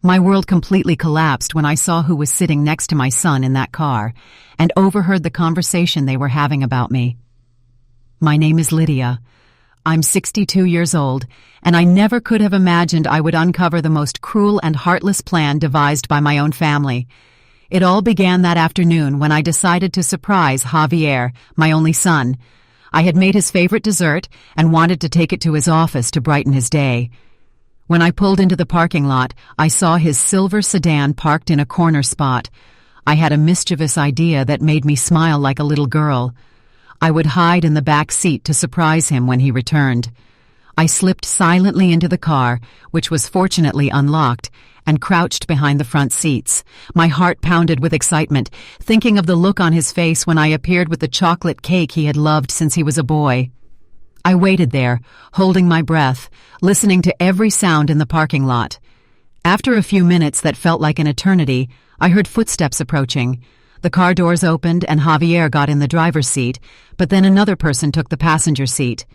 My world completely collapsed when I saw who was sitting next to my son in that car and overheard the conversation they were having about me. My name is Lydia. I'm 62 years old, and I never could have imagined I would uncover the most cruel and heartless plan devised by my own family. It all began that afternoon when I decided to surprise Javier, my only son. I had made his favorite dessert and wanted to take it to his office to brighten his day. When I pulled into the parking lot, I saw his silver sedan parked in a corner spot. I had a mischievous idea that made me smile like a little girl. I would hide in the back seat to surprise him when he returned. I slipped silently into the car, which was fortunately unlocked, and crouched behind the front seats. My heart pounded with excitement, thinking of the look on his face when I appeared with the chocolate cake he had loved since he was a boy. I waited there, holding my breath, listening to every sound in the parking lot. After a few minutes that felt like an eternity, I heard footsteps approaching. The car doors opened and Javier got in the driver's seat, but then another person took the passenger seat.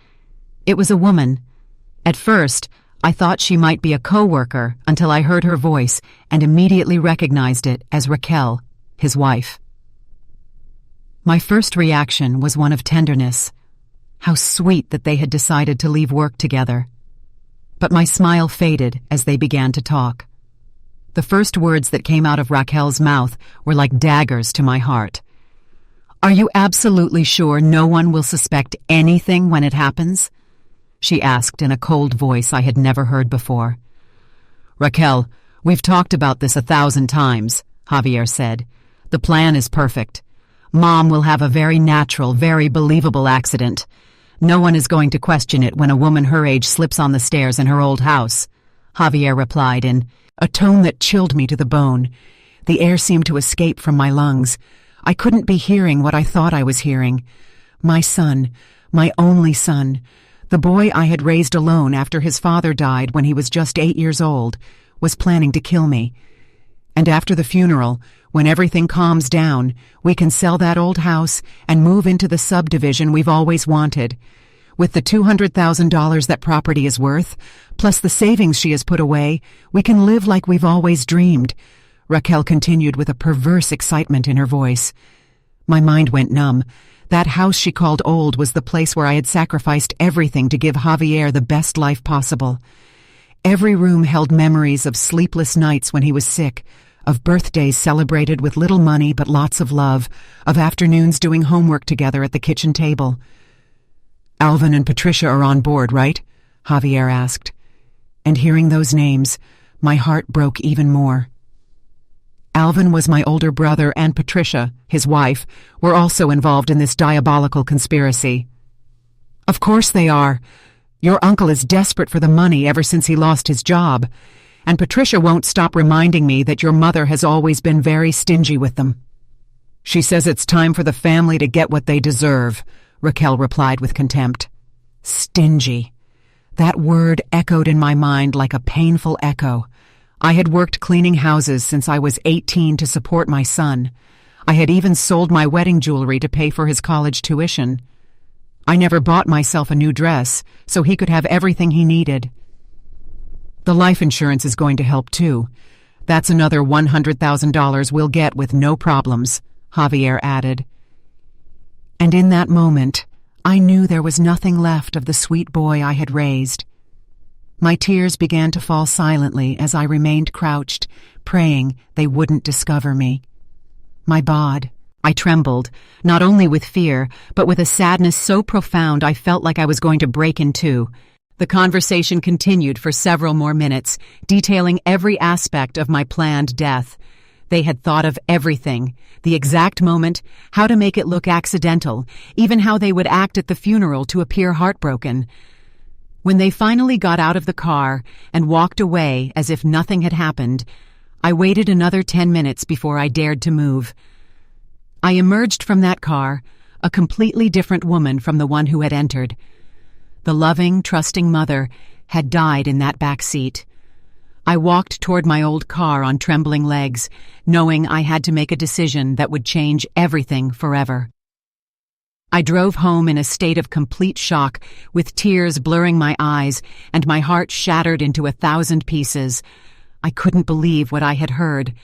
It was a woman. At first, I thought she might be a co-worker until I heard her voice and immediately recognized it as Raquel, his wife. My first reaction was one of tenderness. How sweet that they had decided to leave work together. But my smile faded as they began to talk. The first words that came out of Raquel's mouth were like daggers to my heart. "Are you absolutely sure no one will suspect anything when it happens?" she asked in a cold voice I had never heard before. "Raquel, we've talked about this 1,000 times," Javier said. "The plan is perfect. Mom will have a very natural, very believable accident. No one is going to question it when a woman her age slips on the stairs in her old house," Javier replied in a tone that chilled me to the bone. The air seemed to escape from my lungs. I couldn't be hearing what I thought I was hearing. My son, my only son, the boy I had raised alone after his father died when he was just 8 years old, was planning to kill me. And after the funeral, when everything calms down, we can sell that old house and move into the subdivision we've always wanted. With the $200,000 that property is worth, plus the savings she has put away, we can live like we've always dreamed, Raquel continued with a perverse excitement in her voice. My mind went numb. That house she called old was the place where I had sacrificed everything to give Javier the best life possible. Every room held memories of sleepless nights when he was sick, of birthdays celebrated with little money but lots of love, of afternoons doing homework together at the kitchen table. "Alvin and Patricia are on board, right?" Javier asked. And hearing those names, my heart broke even more. Alvin was my older brother, and Patricia, his wife, were also involved in this diabolical conspiracy. "Of course they are. Your uncle is desperate for the money ever since he lost his job, and Patricia won't stop reminding me that your mother has always been very stingy with them." "She says it's time for the family to get what they deserve," Raquel replied with contempt. Stingy. That word echoed in my mind like a painful echo. I had worked cleaning houses since I was 18 to support my son. I had even sold my wedding jewelry to pay for his college tuition. I never bought myself a new dress, so he could have everything he needed. "The life insurance is going to help too. That's another $100,000 we'll get with no problems," Javier added. And in that moment, I knew there was nothing left of the sweet boy I had raised. My tears began to fall silently as I remained crouched, praying they wouldn't discover me. My bod. I trembled, not only with fear, but with a sadness so profound I felt like I was going to break in two. The conversation continued for several more minutes, detailing every aspect of my planned death. They had thought of everything, the exact moment, how to make it look accidental, even how they would act at the funeral to appear heartbroken. When they finally got out of the car and walked away as if nothing had happened, I waited another 10 minutes before I dared to move. I emerged from that car, a completely different woman from the one who had entered. The loving, trusting mother had died in that back seat. I walked toward my old car on trembling legs, knowing I had to make a decision that would change everything forever. I drove home in a state of complete shock, with tears blurring my eyes and my heart shattered into 1,000 pieces. I couldn't believe what I had heard.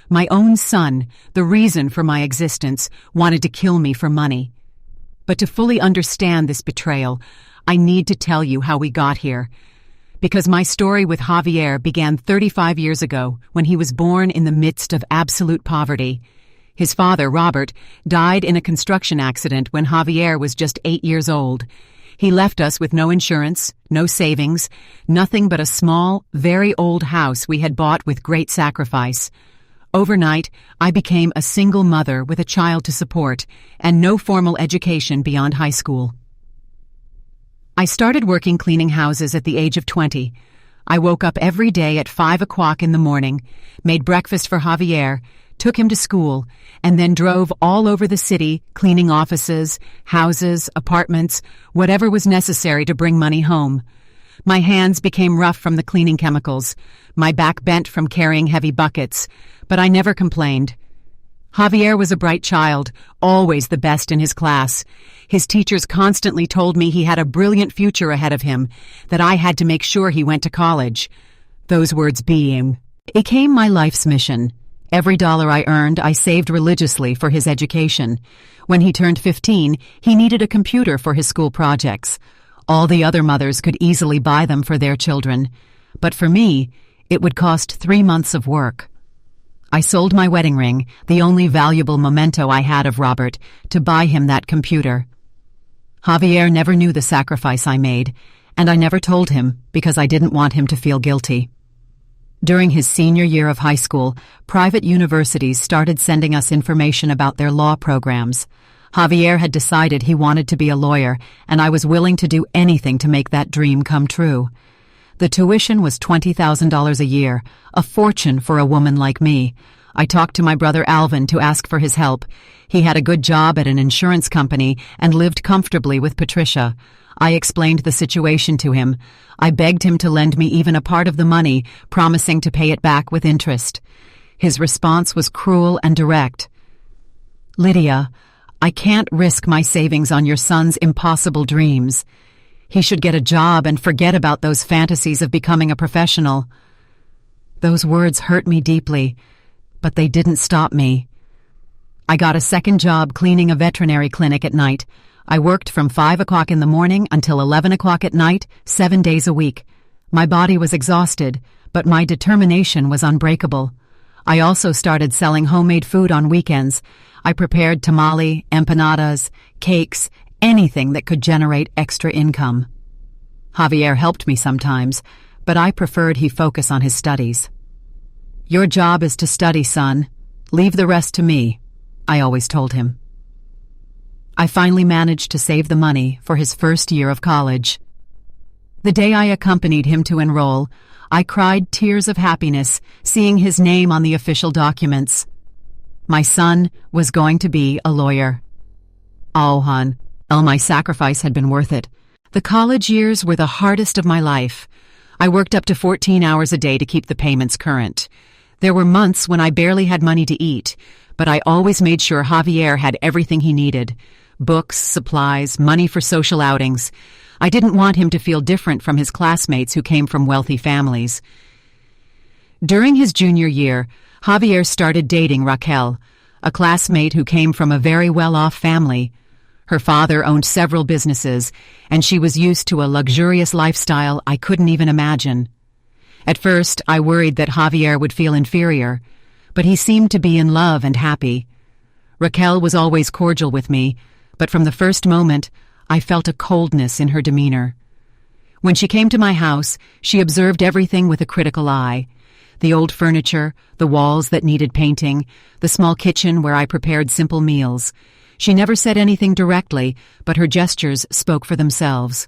My own son, the reason for my existence, wanted to kill me for money. But to fully understand this betrayal, I need to tell you how we got here. Because my story with Javier began 35 years ago when he was born in the midst of absolute poverty. His father, Robert, died in a construction accident when Javier was just 8 years old. He left us with no insurance, no savings, nothing but a small, very old house we had bought with great sacrifice. Overnight, I became a single mother with a child to support and no formal education beyond high school. I started working cleaning houses at the age of 20. I woke up every day at 5 o'clock in the morning, made breakfast for Javier, took him to school, and then drove all over the city, cleaning offices, houses, apartments, whatever was necessary to bring money home. My hands became rough from the cleaning chemicals, my back bent from carrying heavy buckets, but I never complained. Javier was a bright child, always the best in his class. His teachers constantly told me he had a brilliant future ahead of him, that I had to make sure he went to college. Those words became my life's mission. Every dollar I earned, I saved religiously for his education. When he turned 15, he needed a computer for his school projects. All the other mothers could easily buy them for their children. But for me, it would cost 3 months of work. I sold my wedding ring, the only valuable memento I had of Robert, to buy him that computer. Javier never knew the sacrifice I made, and I never told him because I didn't want him to feel guilty. During his senior year of high school, private universities started sending us information about their law programs. Javier had decided he wanted to be a lawyer, and I was willing to do anything to make that dream come true. The tuition was $20,000 a year, a fortune for a woman like me. I talked to my brother Alvin to ask for his help. He had a good job at an insurance company and lived comfortably with Patricia. I explained the situation to him. I begged him to lend me even a part of the money, promising to pay it back with interest. His response was cruel and direct. "Lydia, I can't risk my savings on your son's impossible dreams. He should get a job and forget about those fantasies of becoming a professional." Those words hurt me deeply, but they didn't stop me. I got a second job cleaning a veterinary clinic at night. I worked from 5 o'clock in the morning until 11 o'clock at night, 7 days a week. My body was exhausted, but my determination was unbreakable. I also started selling homemade food on weekends. I prepared tamale, empanadas, cakes, anything that could generate extra income. Javier helped me sometimes, but I preferred he focus on his studies. "Your job is to study, son. Leave the rest to me," I always told him. I finally managed to save the money for his first year of college. The day I accompanied him to enroll, I cried tears of happiness seeing his name on the official documents. My son was going to be a lawyer. Oh, hon, my sacrifice had been worth it. The college years were the hardest of my life. I worked up to 14 hours a day to keep the payments current. There were months when I barely had money to eat, but I always made sure Javier had everything he needed. Books, supplies, money for social outings. I didn't want him to feel different from his classmates who came from wealthy families. During his junior year, Javier started dating Raquel, a classmate who came from a very well-off family. Her father owned several businesses, and she was used to a luxurious lifestyle I couldn't even imagine. At first, I worried that Javier would feel inferior, but he seemed to be in love and happy. Raquel was always cordial with me, but from the first moment, I felt a coldness in her demeanor. When she came to my house, she observed everything with a critical eye. The old furniture, the walls that needed painting, the small kitchen where I prepared simple meals. She never said anything directly, but her gestures spoke for themselves.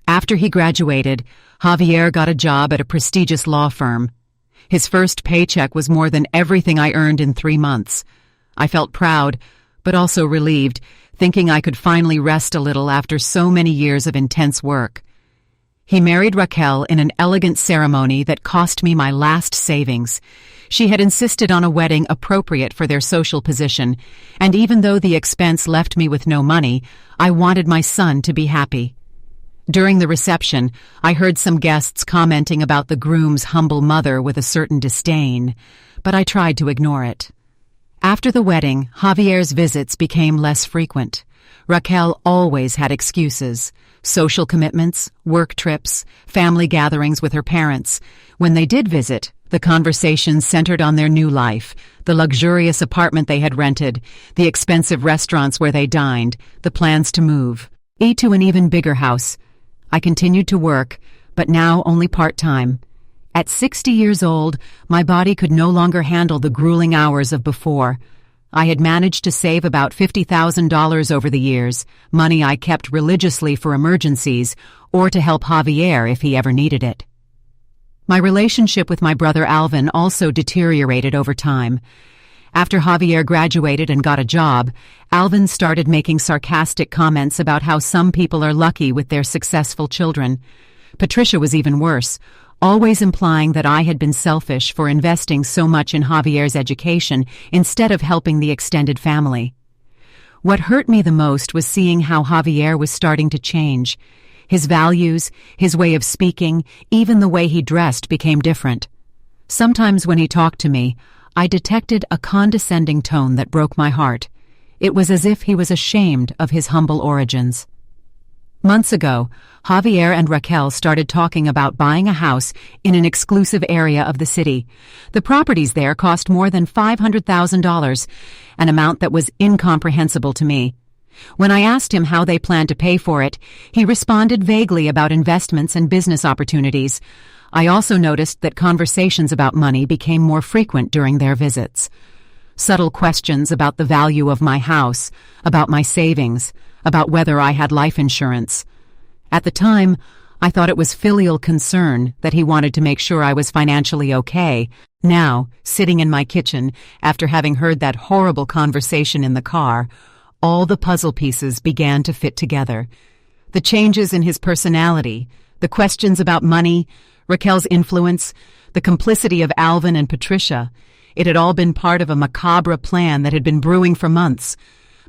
After he graduated, Javier got a job at a prestigious law firm. His first paycheck was more than everything I earned in 3 months. I felt proud, but also relieved, thinking I could finally rest a little after so many years of intense work. He married Raquel in an elegant ceremony that cost me my last savings. She had insisted on a wedding appropriate for their social position, and even though the expense left me with no money, I wanted my son to be happy. During the reception, I heard some guests commenting about the groom's humble mother with a certain disdain, but I tried to ignore it. After the wedding, Javier's visits became less frequent. Raquel always had excuses: social commitments, work trips, family gatherings with her parents. When they did visit, the conversations centered on their new life, the luxurious apartment they had rented, the expensive restaurants where they dined, the plans to move, to an even bigger house. I continued to work, but now only part-time. At 60 years old, my body could no longer handle the grueling hours of before. I had managed to save about $50,000 over the years, money I kept religiously for emergencies or to help Javier if he ever needed it. My relationship with my brother Alvin also deteriorated over time. After Javier graduated and got a job, Alvin started making sarcastic comments about how some people are lucky with their successful children. Patricia was even worse, always implying that I had been selfish for investing so much in Javier's education instead of helping the extended family. What hurt me the most was seeing how Javier was starting to change. His values, his way of speaking, even the way he dressed became different. Sometimes when he talked to me, I detected a condescending tone that broke my heart. It was as if he was ashamed of his humble origins. Months ago, Javier and Raquel started talking about buying a house in an exclusive area of the city. The properties there cost more than $500,000, an amount that was incomprehensible to me. When I asked him how they planned to pay for it, he responded vaguely about investments and business opportunities. I also noticed that conversations about money became more frequent during their visits. Subtle questions about the value of my house, about my savings, about whether I had life insurance. At the time, I thought it was filial concern that he wanted to make sure I was financially okay. Now, sitting in my kitchen, after having heard that horrible conversation in the car, all the puzzle pieces began to fit together. The changes in his personality, the questions about money, Raquel's influence, the complicity of Alvin and Patricia. It had all been part of a macabre plan that had been brewing for months.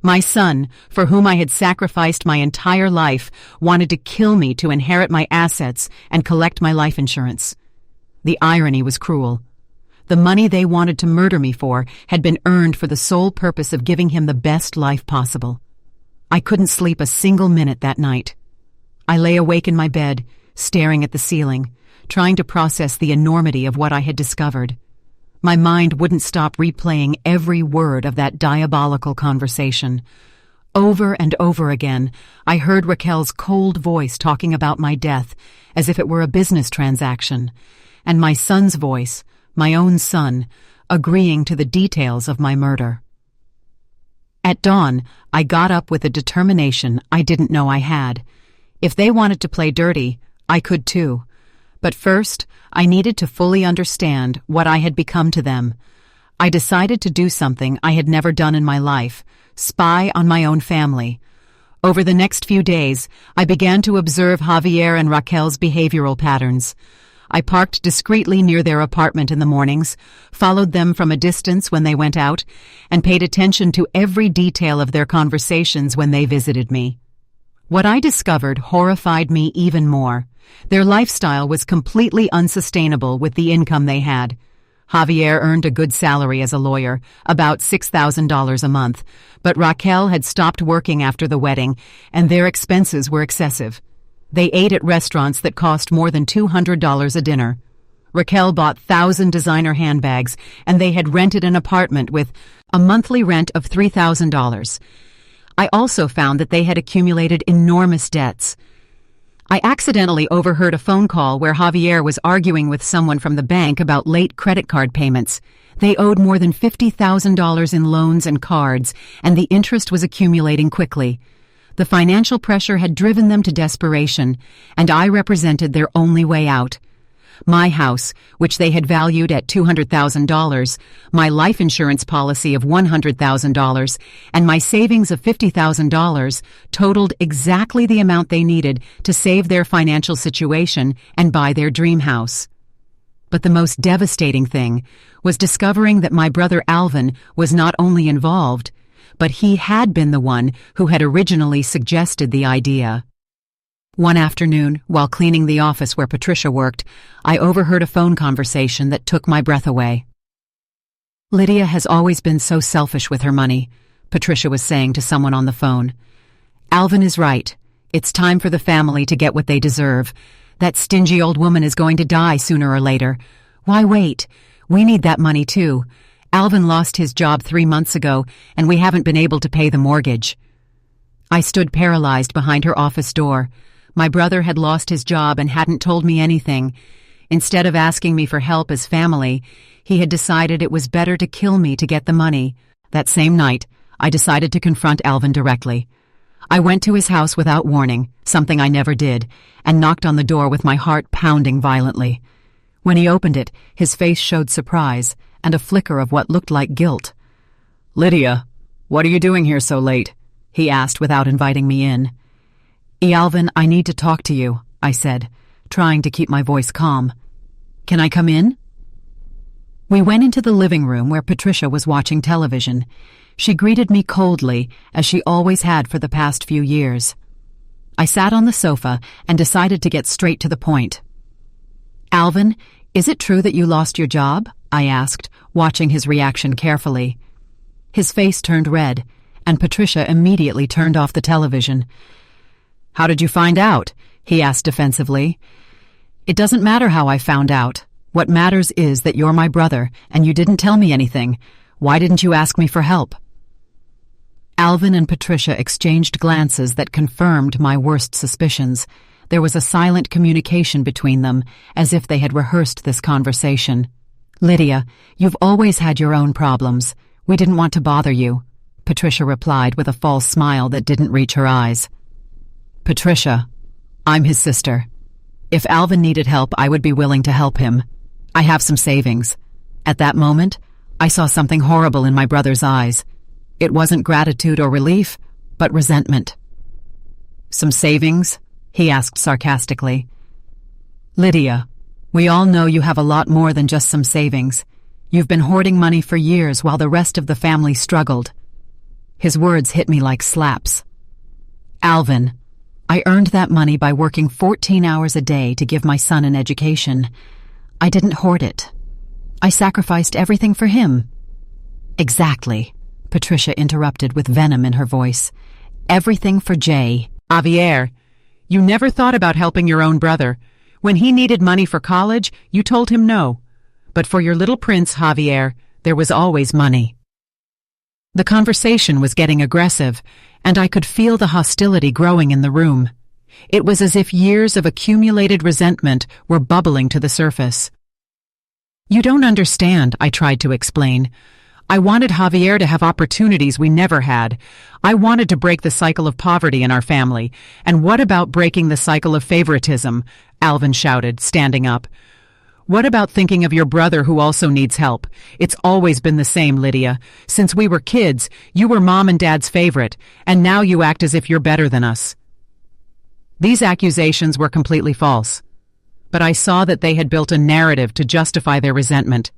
My son, for whom I had sacrificed my entire life, wanted to kill me to inherit my assets and collect my life insurance. The irony was cruel. The money they wanted to murder me for had been earned for the sole purpose of giving him the best life possible. I couldn't sleep a single minute that night. I lay awake in my bed, staring at the ceiling, trying to process the enormity of what I had discovered. My mind wouldn't stop replaying every word of that diabolical conversation. Over and over again, I heard Raquel's cold voice talking about my death as if it were a business transaction, and my son's voice, my own son, agreeing to the details of my murder. At dawn, I got up with a determination I didn't know I had. If they wanted to play dirty, I could too. But first, I needed to fully understand what I had become to them. I decided to do something I had never done in my life: spy on my own family. Over the next few days, I began to observe Javier and Raquel's behavioral patterns. I parked discreetly near their apartment in the mornings, followed them from a distance when they went out, and paid attention to every detail of their conversations when they visited me. What I discovered horrified me even more. Their lifestyle was completely unsustainable with the income they had. Javier earned a good salary as a lawyer, about $6,000 a month, but Raquel had stopped working after the wedding, and their expenses were excessive. They ate at restaurants that cost more than $200 a dinner. Raquel bought 1,000 designer handbags, and they had rented an apartment with a monthly rent of $3,000. I also found that they had accumulated enormous debts. I accidentally overheard a phone call where Javier was arguing with someone from the bank about late credit card payments. They owed more than $50,000 in loans and cards, and the interest was accumulating quickly. The financial pressure had driven them to desperation, and I represented their only way out. My house, which they had valued at $200,000, my life insurance policy of $100,000, and my savings of $50,000 totaled exactly the amount they needed to save their financial situation and buy their dream house. But the most devastating thing was discovering that my brother Alvin was not only involved, but he had been the one who had originally suggested the idea. One afternoon, while cleaning the office where Patricia worked, I overheard a phone conversation that took my breath away. "Lydia has always been so selfish with her money," Patricia was saying to someone on the phone. "Alvin is right. It's time for the family to get what they deserve. That stingy old woman is going to die sooner or later. Why wait? We need that money too. Alvin lost his job 3 months ago, and we haven't been able to pay the mortgage." I stood paralyzed behind her office door. My brother had lost his job and hadn't told me anything. Instead of asking me for help as family, he had decided it was better to kill me to get the money. That same night, I decided to confront Alvin directly. I went to his house without warning, something I never did, and knocked on the door with my heart pounding violently. When he opened it, his face showed surprise and a flicker of what looked like guilt. "Lydia, what are you doing here so late?" he asked without inviting me in. "Alvin, I need to talk to you," I said, trying to keep my voice calm. "Can I come in?" We went into the living room where Patricia was watching television. She greeted me coldly, as she always had for the past few years. I sat on the sofa and decided to get straight to the point. "Alvin, is it true that you lost your job?" I asked, watching his reaction carefully. His face turned red, and Patricia immediately turned off the television. "How did you find out?" he asked defensively. "It doesn't matter how I found out. What matters is that you're my brother, and you didn't tell me anything. Why didn't you ask me for help?" Alvin and Patricia exchanged glances that confirmed my worst suspicions. There was a silent communication between them, as if they had rehearsed this conversation. "Lydia, you've always had your own problems. We didn't want to bother you," Patricia replied with a false smile that didn't reach her eyes. "Patricia, I'm his sister. If Alvin needed help, I would be willing to help him. I have some savings." At that moment, I saw something horrible in my brother's eyes. It wasn't gratitude or relief, but resentment. "Some savings?" he asked sarcastically. "Lydia, we all know you have a lot more than just some savings. You've been hoarding money for years while the rest of the family struggled." His words hit me like slaps. "Alvin, I earned that money by working 14 hours a day to give my son an education. I didn't hoard it. I sacrificed everything for him." "Exactly," Patricia interrupted with venom in her voice. "Everything for Jay." "Javier, you never thought about helping your own brother. When he needed money for college, you told him no. But for your little prince, Javier, there was always money." The conversation was getting aggressive, and I could feel the hostility growing in the room. It was as if years of accumulated resentment were bubbling to the surface. "You don't understand," I tried to explain. "I wanted Javier to have opportunities we never had. I wanted to break the cycle of poverty in our family. And what about breaking the cycle of favoritism?" Alvin shouted, standing up. "What about thinking of your brother who also needs help? It's always been the same, Lydia. Since we were kids, you were Mom and Dad's favorite, and now you act as if you're better than us." These accusations were completely false, but I saw that they had built a narrative to justify their resentment.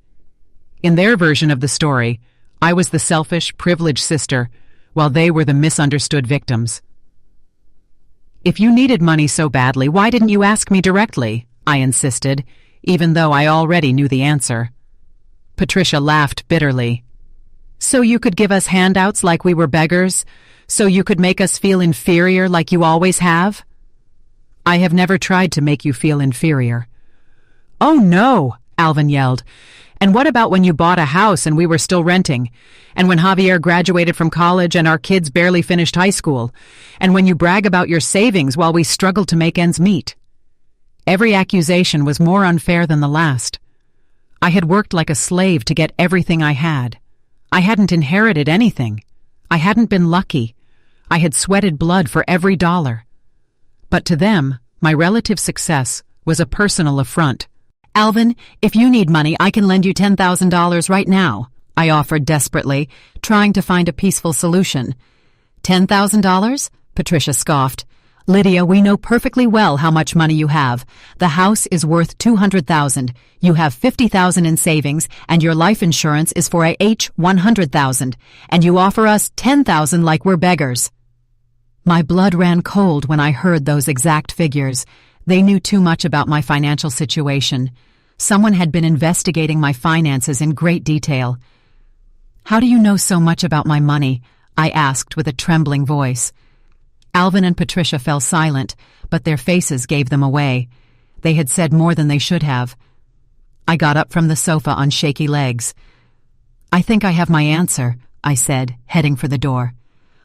In their version of the story, I was the selfish, privileged sister, while they were the misunderstood victims. "If you needed money so badly, why didn't you ask me directly?" I insisted, even though I already knew the answer. Patricia laughed bitterly. "So you could give us handouts like we were beggars? So you could make us feel inferior like you always have?" "I have never tried to make you feel inferior." "Oh no!" Alvin yelled. "And what about when you bought a house and we were still renting? And when Javier graduated from college and our kids barely finished high school? And when you brag about your savings while we struggled to make ends meet?" Every accusation was more unfair than the last. I had worked like a slave to get everything I had. I hadn't inherited anything. I hadn't been lucky. I had sweated blood for every dollar. But to them, my relative success was a personal affront. "Alvin, if you need money, I can lend you $10,000 right now," I offered desperately, trying to find a peaceful solution. $10,000? Patricia scoffed. "Lydia, we know perfectly well how much money you have. The house is worth $200,000. You have $50,000 in savings, and your life insurance is for $100,000, and you offer us $10,000 like we're beggars." My blood ran cold when I heard those exact figures. They knew too much about my financial situation. Someone had been investigating my finances in great detail. "How do you know so much about my money?" I asked with a trembling voice. Alvin and Patricia fell silent, but their faces gave them away. They had said more than they should have. I got up from the sofa on shaky legs. "I think I have my answer," I said, heading for the door.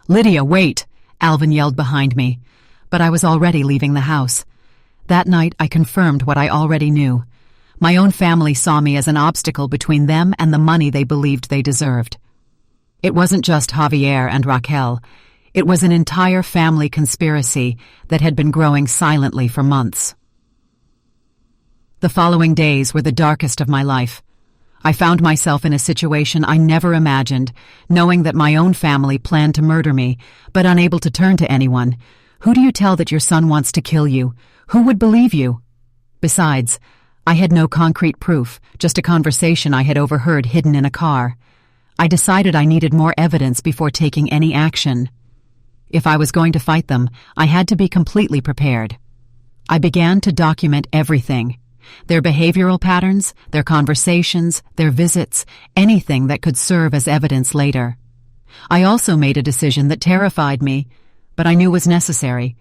"Lydia, wait!" Alvin yelled behind me, but I was already leaving the house. That night I confirmed what I already knew. My own family saw me as an obstacle between them and the money they believed they deserved. It wasn't just Javier and Raquel. It was an entire family conspiracy that had been growing silently for months. The following days were the darkest of my life. I found myself in a situation I never imagined, knowing that my own family planned to murder me, but unable to turn to anyone. Who do you tell that your son wants to kill you? Who would believe you? Besides, I had no concrete proof, just a conversation I had overheard hidden in a car. I decided I needed more evidence before taking any action. If I was going to fight them, I had to be completely prepared. I began to document everything. Their behavioral patterns, their conversations, their visits, anything that could serve as evidence later. I also made a decision that terrified me, but I knew was necessary.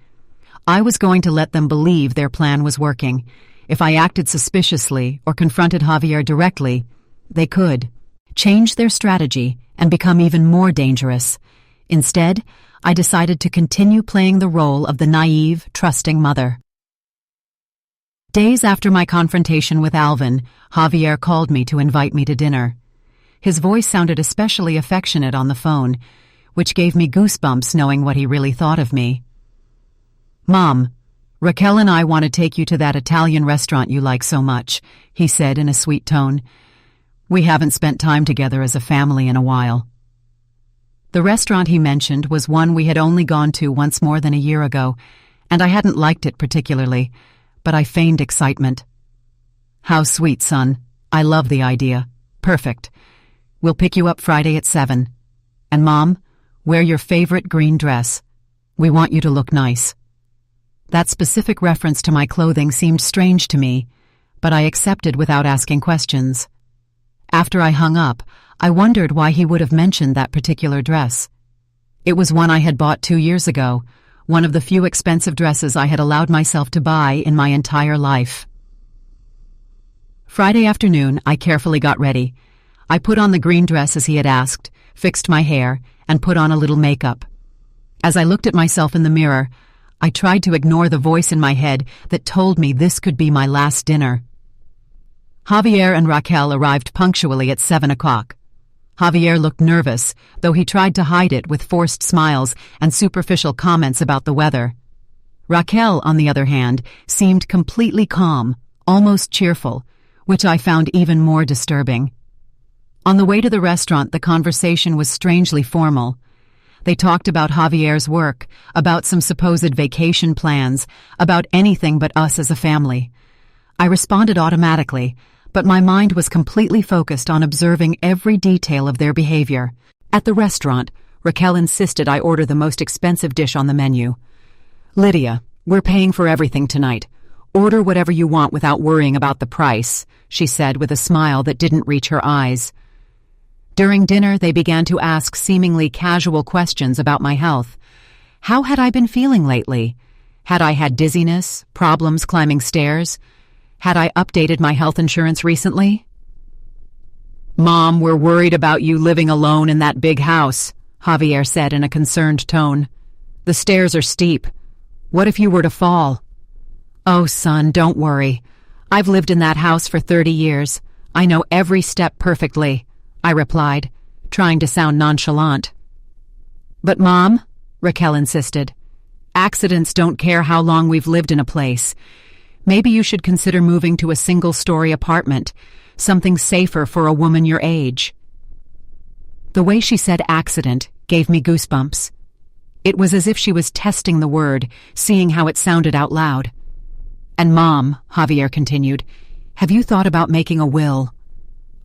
I was going to let them believe their plan was working. If I acted suspiciously or confronted Javier directly, they could change their strategy and become even more dangerous. Instead, I decided to continue playing the role of the naive, trusting mother. Days after my confrontation with Alvin, Javier called me to invite me to dinner. His voice sounded especially affectionate on the phone, which gave me goosebumps knowing what he really thought of me. "Mom, Raquel and I want to take you to that Italian restaurant you like so much," he said in a sweet tone. "We haven't spent time together as a family in a while." The restaurant he mentioned was one we had only gone to once more than a year ago, and I hadn't liked it particularly, but I feigned excitement. "How sweet, son. I love the idea. Perfect. We'll pick you up Friday at 7. And Mom, wear your favorite green dress. We want you to look nice." That specific reference to my clothing seemed strange to me, but I accepted without asking questions. After I hung up, I wondered why he would have mentioned that particular dress. It was one I had bought 2 years ago, one of the few expensive dresses I had allowed myself to buy in my entire life. Friday afternoon, I carefully got ready. I put on the green dress as he had asked, fixed my hair, and put on a little makeup. As I looked at myself in the mirror, I tried to ignore the voice in my head that told me this could be my last dinner. Javier and Raquel arrived punctually at 7 o'clock. Javier looked nervous, though he tried to hide it with forced smiles and superficial comments about the weather. Raquel, on the other hand, seemed completely calm, almost cheerful, which I found even more disturbing. On the way to the restaurant, the conversation was strangely formal. They talked about Javier's work, about some supposed vacation plans, about anything but us as a family. I responded automatically, but my mind was completely focused on observing every detail of their behavior. At the restaurant, Raquel insisted I order the most expensive dish on the menu. "Lydia, we're paying for everything tonight. Order whatever you want without worrying about the price," she said with a smile that didn't reach her eyes. During dinner, they began to ask seemingly casual questions about my health. How had I been feeling lately? Had I had dizziness, problems climbing stairs? Had I updated my health insurance recently? "Mom, we're worried about you living alone in that big house," Javier said in a concerned tone. "The stairs are steep. What if you were to fall?" "Oh, son, don't worry. I've lived in that house for 30 years. I know every step perfectly," I replied, trying to sound nonchalant. "But Mom," Raquel insisted, "accidents don't care how long we've lived in a place. Maybe you should consider moving to a single-story apartment, something safer for a woman your age." The way she said accident gave me goosebumps. It was as if she was testing the word, seeing how it sounded out loud. "And Mom," Javier continued, "have you thought about making a will?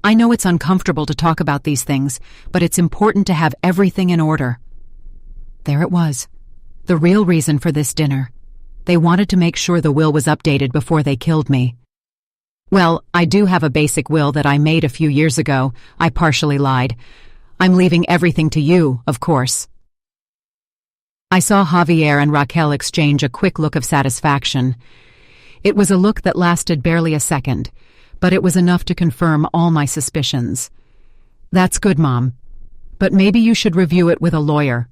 I know it's uncomfortable to talk about these things, but it's important to have everything in order." There it was. The real reason for this dinner. They wanted to make sure the will was updated before they killed me. Well, I do have a basic will that I made a few years ago. I partially lied. I'm leaving everything to you, of course. I saw Javier and Raquel exchange a quick look of satisfaction. It was a look that lasted barely a second, but it was enough to confirm all my suspicions. That's good, Mom. But maybe you should review it with a lawyer.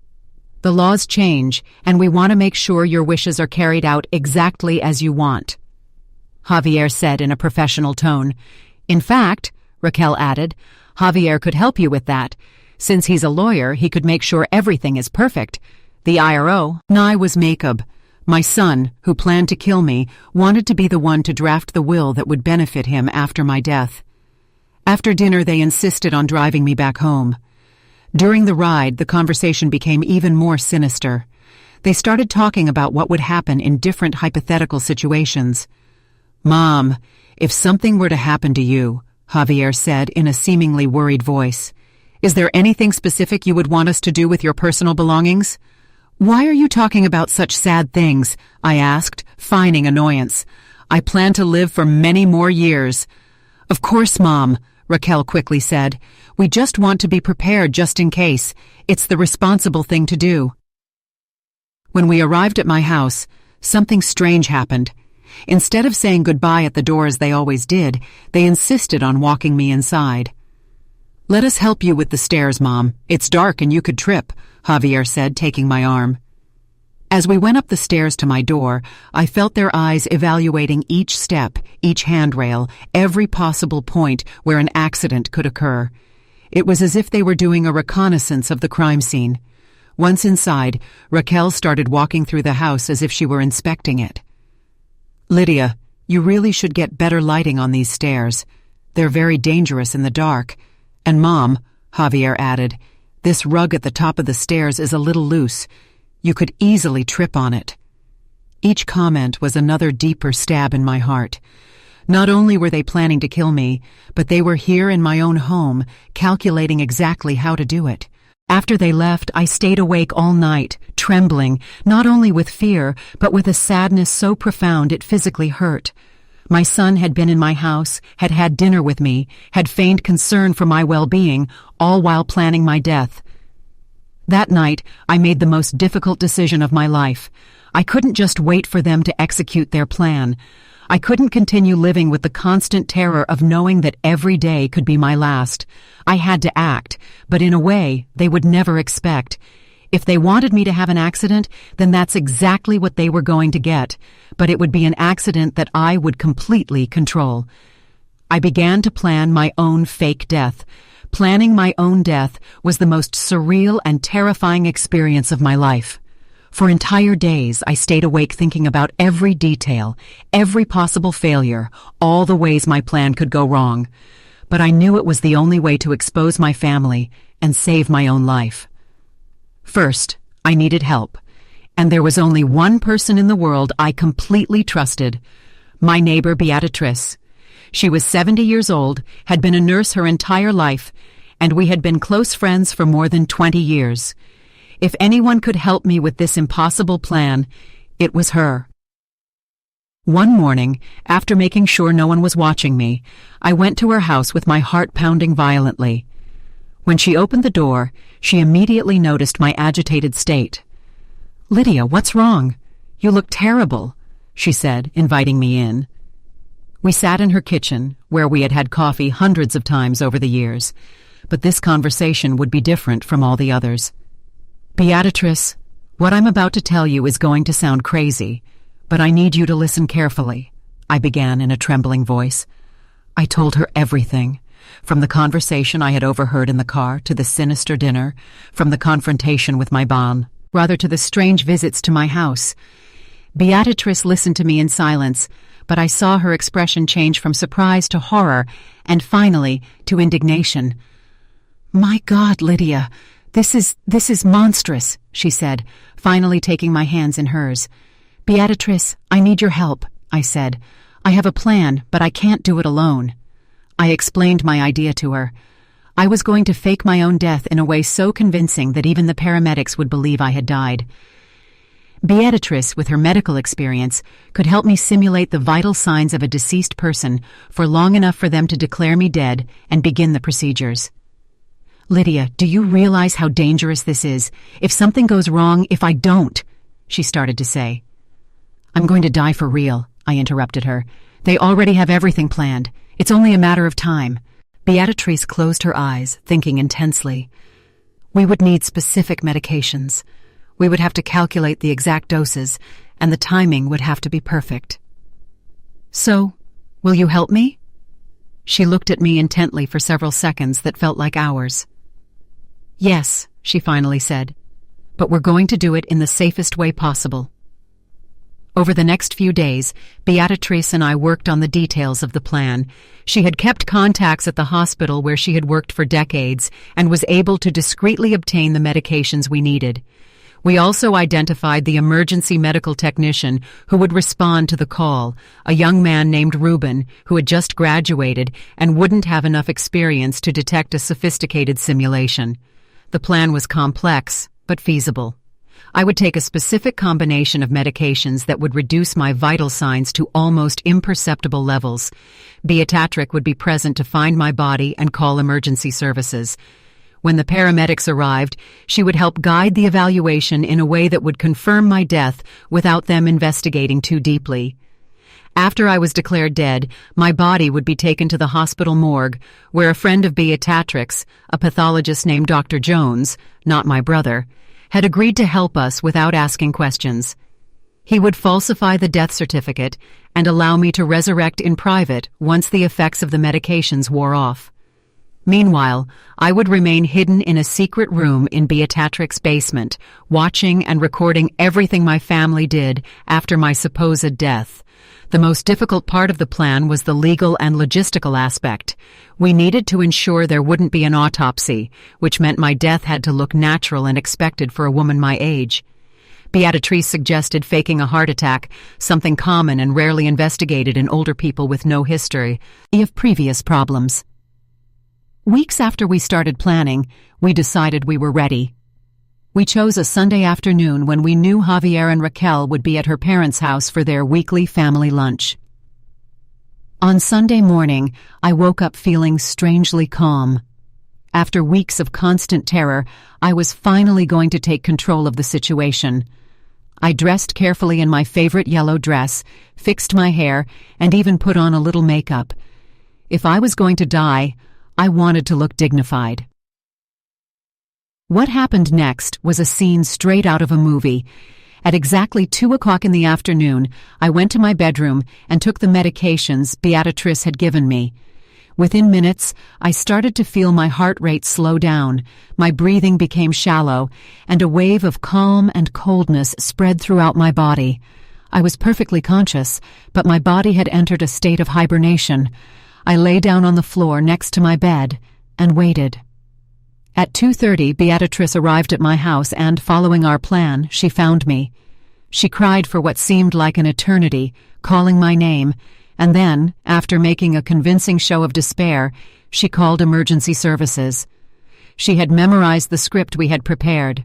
The laws change, and we want to make sure your wishes are carried out exactly as you want, Javier said in a professional tone. In fact, Raquel added, Javier could help you with that. Since he's a lawyer, he could make sure everything is perfect. The IRO, Nye was Jacob. My son, who planned to kill me, wanted to be the one to draft the will that would benefit him after my death. After dinner, they insisted on driving me back home. During the ride, the conversation became even more sinister. They started talking about what would happen in different hypothetical situations. Mom, if something were to happen to you, Javier said in a seemingly worried voice, is there anything specific you would want us to do with your personal belongings? Why are you talking about such sad things? I asked, feigning annoyance. I plan to live for many more years. Of course, Mom, Raquel quickly said. We just want to be prepared just in case. It's the responsible thing to do. When we arrived at my house, something strange happened. Instead of saying goodbye at the door as they always did, they insisted on walking me inside. Let us help you with the stairs, Mom. It's dark and you could trip, Javier said, taking my arm. As we went up the stairs to my door, I felt their eyes evaluating each step, each handrail, every possible point where an accident could occur. It was as if they were doing a reconnaissance of the crime scene. Once inside, Raquel started walking through the house as if she were inspecting it. Lydia, you really should get better lighting on these stairs. They're very dangerous in the dark. And Mom, Javier added, this rug at the top of the stairs is a little loose. You could easily trip on it. Each comment was another deeper stab in my heart. Not only were they planning to kill me, but they were here in my own home, calculating exactly how to do it. After they left, I stayed awake all night, trembling, not only with fear, but with a sadness so profound it physically hurt. My son had been in my house, had had dinner with me, had feigned concern for my well-being, all while planning my death. That night, I made the most difficult decision of my life. I couldn't just wait for them to execute their plan. I couldn't continue living with the constant terror of knowing that every day could be my last. I had to act, but in a way they would never expect. If they wanted me to have an accident, then that's exactly what they were going to get, but it would be an accident that I would completely control. I began to plan my own fake death. Planning my own death was the most surreal and terrifying experience of my life. For entire days, I stayed awake thinking about every detail, every possible failure, all the ways my plan could go wrong. But I knew it was the only way to expose my family and save my own life. First, I needed help, and there was only one person in the world I completely trusted, my neighbor Beatrice. She was 70 years old, had been a nurse her entire life, and we had been close friends for more than 20 years. If anyone could help me with this impossible plan, it was her. One morning, after making sure no one was watching me, I went to her house with my heart pounding violently. When she opened the door, she immediately noticed my agitated state. "Lydia, what's wrong? You look terrible," she said, inviting me in. We sat in her kitchen, where we had had coffee hundreds of times over the years, but this conversation would be different from all the others. "Beatrice, what I'm about to tell you is going to sound crazy, but I need you to listen carefully," I began in a trembling voice. I told her everything, from the conversation I had overheard in the car to the sinister dinner, from the confrontation with my bonne, rather to the strange visits to my house. Beatrice listened to me in silence, but I saw her expression change from surprise to horror, and finally to indignation. "My God, Lydia, this is monstrous," she said, finally taking my hands in hers. "Beatrice, I need your help," I said. "I have a plan, but I can't do it alone." I explained my idea to her. I was going to fake my own death in a way so convincing that even the paramedics would believe I had died. Beatrice, with her medical experience, could help me simulate the vital signs of a deceased person for long enough for them to declare me dead and begin the procedures. "Lydia, do you realize how dangerous this is? If something goes wrong, if I don't," she started to say. "I'm going to die for real," I interrupted her. "They already have everything planned. It's only a matter of time." Beatrice closed her eyes, thinking intensely. "We would need specific medications. We would have to calculate the exact doses, and the timing would have to be perfect." "So, will you help me?" She looked at me intently for several seconds that felt like hours. "Yes," she finally said, "but we're going to do it in the safest way possible." Over the next few days, Beatrice and I worked on the details of the plan. She had kept contacts at the hospital where she had worked for decades and was able to discreetly obtain the medications we needed. We also identified the emergency medical technician who would respond to the call, a young man named Ruben who had just graduated and wouldn't have enough experience to detect a sophisticated simulation. The plan was complex, but feasible. I would take a specific combination of medications that would reduce my vital signs to almost imperceptible levels. Beatrix would be present to find my body and call emergency services. When the paramedics arrived, she would help guide the evaluation in a way that would confirm my death without them investigating too deeply. After I was declared dead, my body would be taken to the hospital morgue, where a friend of Beatrix, a pathologist named Dr. Jones, not my brother, had agreed to help us without asking questions. He would falsify the death certificate and allow me to resurrect in private once the effects of the medications wore off. Meanwhile, I would remain hidden in a secret room in Beatrix's basement, watching and recording everything my family did after my supposed death. The most difficult part of the plan was the legal and logistical aspect. We needed to ensure there wouldn't be an autopsy, which meant my death had to look natural and expected for a woman my age. Beatrice suggested faking a heart attack, something common and rarely investigated in older people with no history of previous problems. Weeks after we started planning, we decided we were ready. We chose a Sunday afternoon when we knew Javier and Raquel would be at her parents' house for their weekly family lunch. On Sunday morning, I woke up feeling strangely calm. After weeks of constant terror, I was finally going to take control of the situation. I dressed carefully in my favorite yellow dress, fixed my hair, and even put on a little makeup. If I was going to die, I wanted to look dignified. What happened next was a scene straight out of a movie. At exactly 2 o'clock in the afternoon, I went to my bedroom and took the medications Beatrice had given me. Within minutes, I started to feel my heart rate slow down, my breathing became shallow, and a wave of calm and coldness spread throughout my body. I was perfectly conscious, but my body had entered a state of hibernation. I lay down on the floor next to my bed and waited. At 2:30, Beatrice arrived at my house and, following our plan, she found me. She cried for what seemed like an eternity, calling my name, and then, after making a convincing show of despair, she called emergency services. She had memorized the script we had prepared.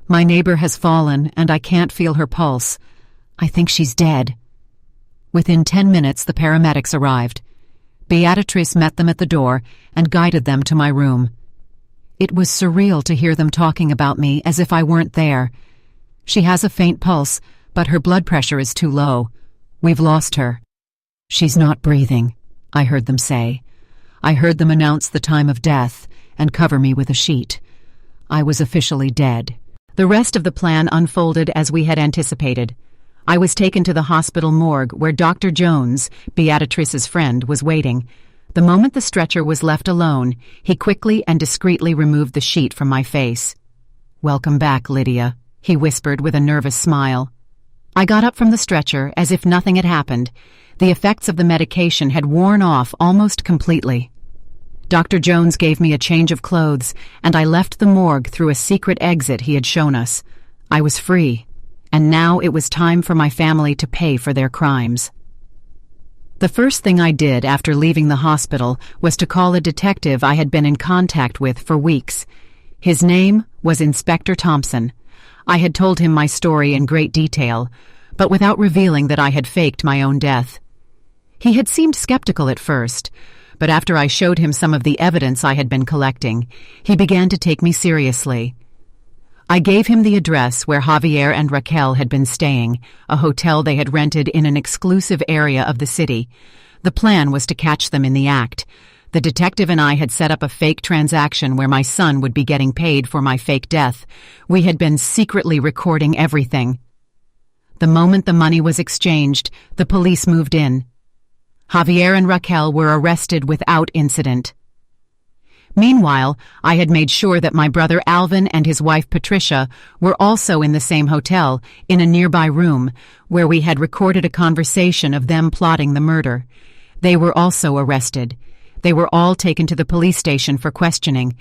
"My neighbor has fallen, and I can't feel her pulse. I think she's dead." Within 10 minutes, the paramedics arrived. Beatrice met them at the door and guided them to my room. It was surreal to hear them talking about me as if I weren't there. "She has a faint pulse, but her blood pressure is too low. We've lost her." "She's not breathing," I heard them say. I heard them announce the time of death and cover me with a sheet. I was officially dead. The rest of the plan unfolded as we had anticipated. I was taken to the hospital morgue where Dr. Jones, Beatrice's friend, was waiting. The moment the stretcher was left alone, he quickly and discreetly removed the sheet from my face. "Welcome back, Lydia," he whispered with a nervous smile. I got up from the stretcher as if nothing had happened. The effects of the medication had worn off almost completely. Dr. Jones gave me a change of clothes, and I left the morgue through a secret exit he had shown us. I was free, and now it was time for my family to pay for their crimes. The first thing I did after leaving the hospital was to call a detective I had been in contact with for weeks. His name was Inspector Thompson. I had told him my story in great detail, but without revealing that I had faked my own death. He had seemed skeptical at first, but after I showed him some of the evidence I had been collecting, he began to take me seriously. I gave him the address where Javier and Raquel had been staying, a hotel they had rented in an exclusive area of the city. The plan was to catch them in the act. The detective and I had set up a fake transaction where my son would be getting paid for my fake death. We had been secretly recording everything. The moment the money was exchanged, the police moved in. Javier and Raquel were arrested without incident. Meanwhile, I had made sure that my brother Alvin and his wife Patricia were also in the same hotel, in a nearby room, where we had recorded a conversation of them plotting the murder. They were also arrested. They were all taken to the police station for questioning.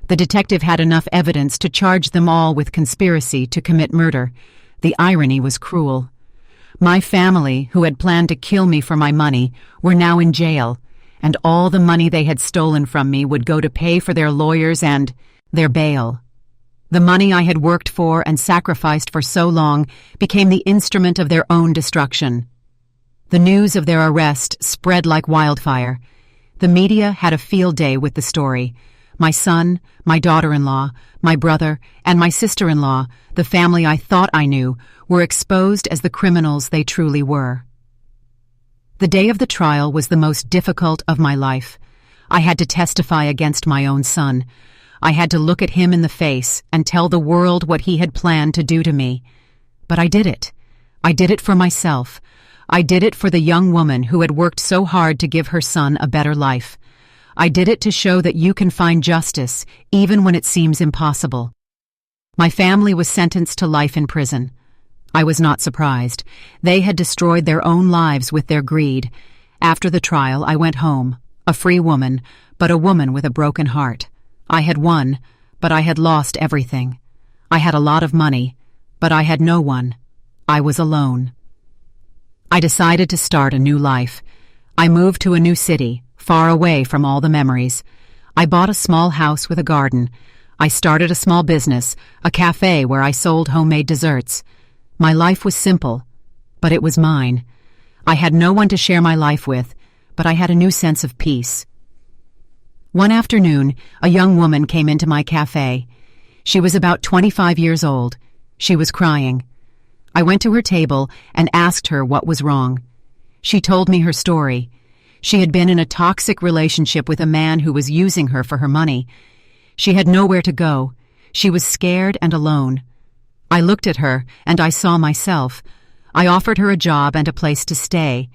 The detective had enough evidence to charge them all with conspiracy to commit murder. The irony was cruel. My family, who had planned to kill me for my money, were now in jail, and all the money they had stolen from me would go to pay for their lawyers and their bail. The money I had worked for and sacrificed for so long became the instrument of their own destruction. The news of their arrest spread like wildfire. The media had a field day with the story. My son, my daughter-in-law, my brother, and my sister-in-law, the family I thought I knew, were exposed as the criminals they truly were. The day of the trial was the most difficult of my life. I had to testify against my own son. I had to look at him in the face and tell the world what he had planned to do to me. But I did it. I did it for myself. I did it for the young woman who had worked so hard to give her son a better life. I did it to show that you can find justice even when it seems impossible. My family was sentenced to life in prison. I was not surprised. They had destroyed their own lives with their greed. After the trial, I went home, a free woman, but a woman with a broken heart. I had won, but I had lost everything. I had a lot of money, but I had no one. I was alone. I decided to start a new life. I moved to a new city, far away from all the memories. I bought a small house with a garden. I started a small business, a cafe where I sold homemade desserts. My life was simple, but it was mine. I had no one to share my life with, but I had a new sense of peace. One afternoon, a young woman came into my cafe. She was about 25 years old. She was crying. I went to her table and asked her what was wrong. She told me her story. She had been in a toxic relationship with a man who was using her for her money. She had nowhere to go. She was scared and alone. I looked at her, and I saw myself. I offered her a job and a place to stay.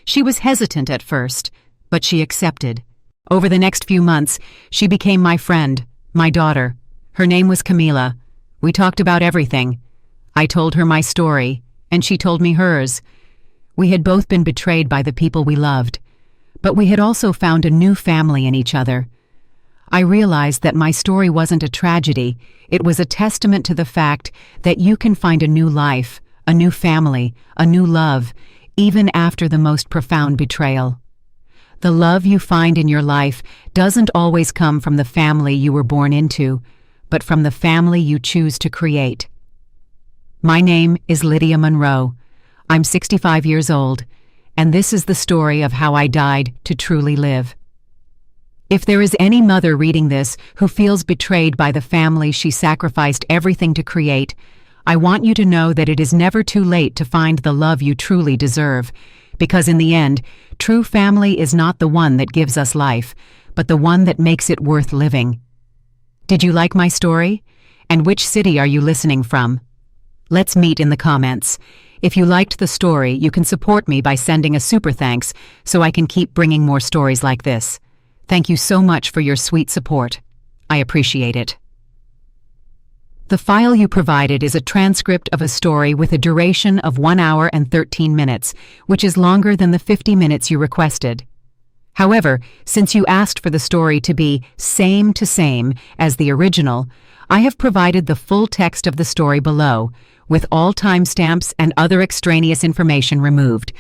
She was hesitant at first, but she accepted. Over the next few months, she became my friend, my daughter. Her name was Camila. We talked about everything. I told her my story, and she told me hers. We had both been betrayed by the people we loved, but we had also found a new family in each other. I realized that my story wasn't a tragedy. It was a testament to the fact that you can find a new life, a new family, a new love, even after the most profound betrayal. The love you find in your life doesn't always come from the family you were born into, but from the family you choose to create. My name is Lydia Monroe. I'm 65 years old, and this is the story of how I died to truly live. If there is any mother reading this who feels betrayed by the family she sacrificed everything to create, I want you to know that it is never too late to find the love you truly deserve, because in the end, true family is not the one that gives us life, but the one that makes it worth living. Did you like my story? And which city are you listening from? Let's meet in the comments. If you liked the story, you can support me by sending a super thanks so I can keep bringing more stories like this. Thank you so much for your sweet support. I appreciate it. The file you provided is a transcript of a story with a duration of 1 hour and 13 minutes, which is longer than the 50 minutes you requested. However, since you asked for the story to be same to same as the original, I have provided the full text of the story below, with all timestamps and other extraneous information removed.